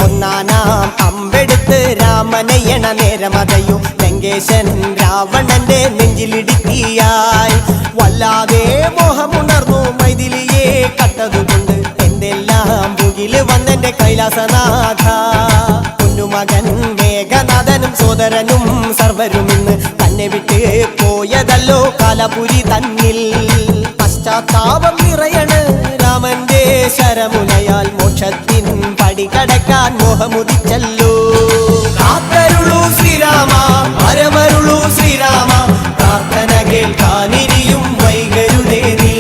ഒന്നാനാം അമ്പെടുത്ത് രാമനയണ നേരമതയോ ലങ്കേശൻ രാവണന്റെ നെഞ്ചിലിടുക്കിയായി വല്ലാതെ മോഹമുണർന്നു മൈഥിലിയെ കട്ടതുകൊണ്ട് എന്തെല്ലാം മുകില് വന്നെന്റെ കൈലാസനാഥ പൊന്നുമകൻ മേഘനാഥനും സോദരനും സർവരും ഇന്ന് തന്നെ വിട്ട് പോയതല്ലോ കാലപുരി തന്നിൽ പശ്ചാത്താപം നിറയണ് രാമന്റെ ശരമുനയാൽ മോക്ഷത്തിൻ പടി കടക്കാൻ മോഹമുദിച്ചല്ലോ കാത്തരുളൂ ശ്രീരാമ പരമരുളൂ ശ്രീരാമ പ്രാർത്ഥന കേൾക്കാനിരിയും വൈകരുതേ നീ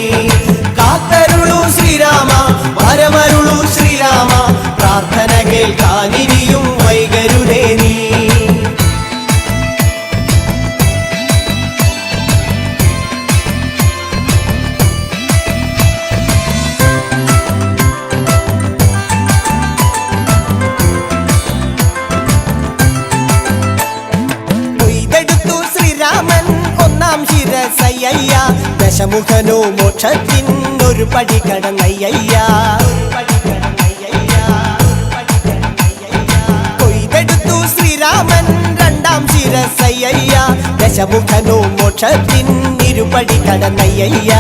കാത്തരുളൂ ശ്രീരാമ പരമരുളൂ ശ്രീരാമ പ്രാർത്ഥന കേൾക്കാനിരിയും വൈകരുതേ നീ ശിരസയ്യ ദശമുഖനോ മോക്ഷത്തിനൊരു പടി കടന്നയ്യ കൊയ്തെടുത്തു ശ്രീരാമൻ രണ്ടാം ശിരസയ്യ ദശമുഖനോ മോക്ഷത്തിനിരുപടി കടന്നയ്യ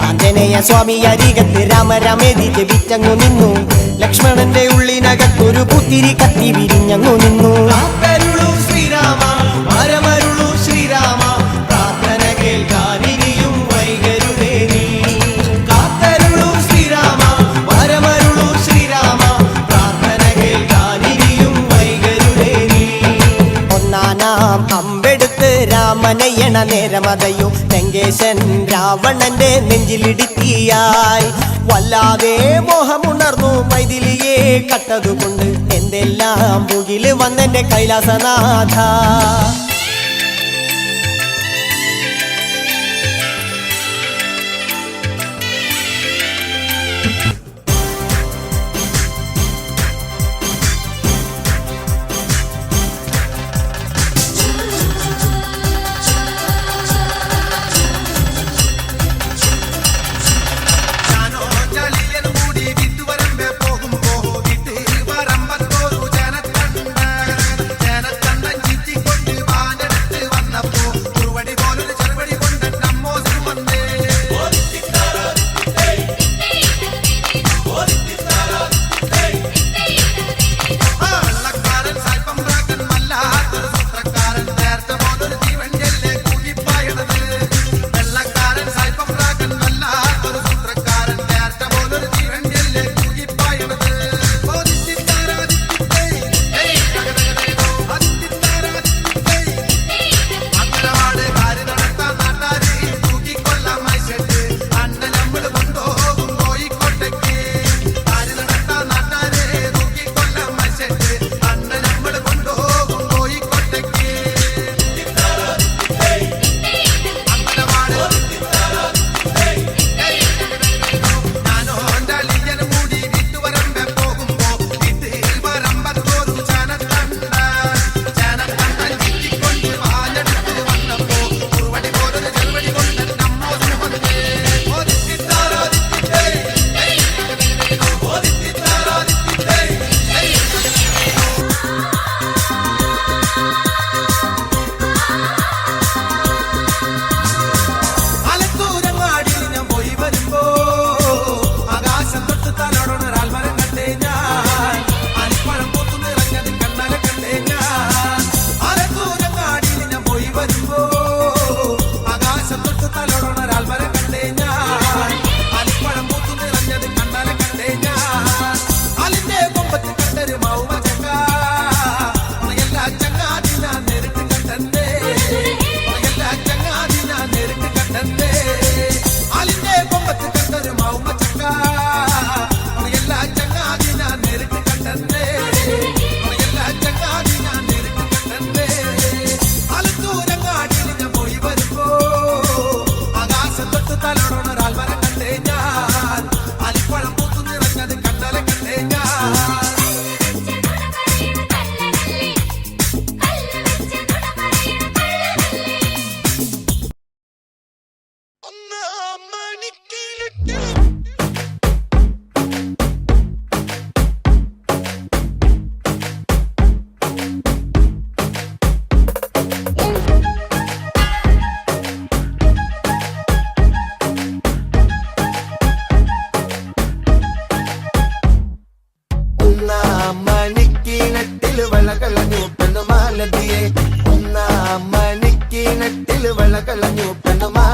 ആഞ്ജനേയ സ്വാമി അരികത്ത് രാമരാമേതി ജപിച്ചങ്ങു നിന്നു ലക്ഷ്മണന്റെ ഉള്ളിനകത്തൊരു പുത്തിരി കത്തി വിരിഞ്ഞങ്ങു നിന്നു ശ്രീരാമ പരമരുളൂ ശ്രീരാമ അമ്പെടുത്ത് രാമനയണ നേരമതയോ ലങ്കേശൻ രാവണന്റെ നെഞ്ചിലിടുക്കിയായി വല്ലാതെ മോഹമുണർന്നു മൈഥിലിയെ കട്ടതുകൊണ്ട് എന്തെല്ലാം മുകില് വന്നെന്റെ കൈലാസനാഥ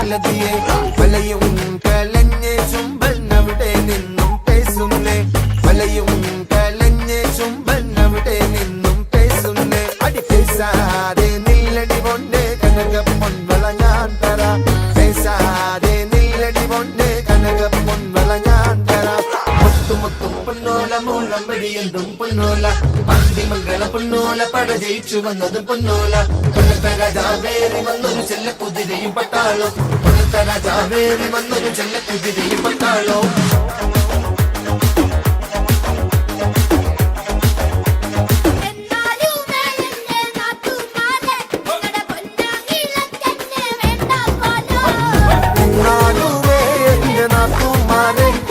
പുലതിയെ വലയും കലഞ്ഞ് ചുംബനവിടെ നിന്നും പേസുന്നേ വലയും കലഞ്ഞ് ചുംബനവിടെ നിന്നും പേസുന്നേ അടി പേസാതെ നില്ലടി പൊന്നെ കനക പൊൻവള ഞാൻ തരാം പേസാതെ നില്ലടി പൊന്നെ കനക പൊൻവള ഞാൻ തരാം മുത്തും പൊന്നോല മൂലം വഴിയെന്തും പൊന്നോല മംഗള പൊന്നോല പട ജയിച്ചു വന്നതും പൊന്നോല പൊന്നത്ത രാജാവേറി വന്നൊരു ചെല്ല കുതിരയും പട്ടാളോ പൊന്നത്ത രാജാവേറി വന്നൊരു ചെല്ല കുതിരയും പട്ടാളോ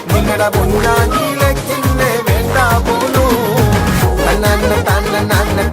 നിങ്ങളുടെ പൊന്നാനിയിലേക്കെന്നെ വേണ്ട പോലൂ തന്നെ തന്നെ തന്നെ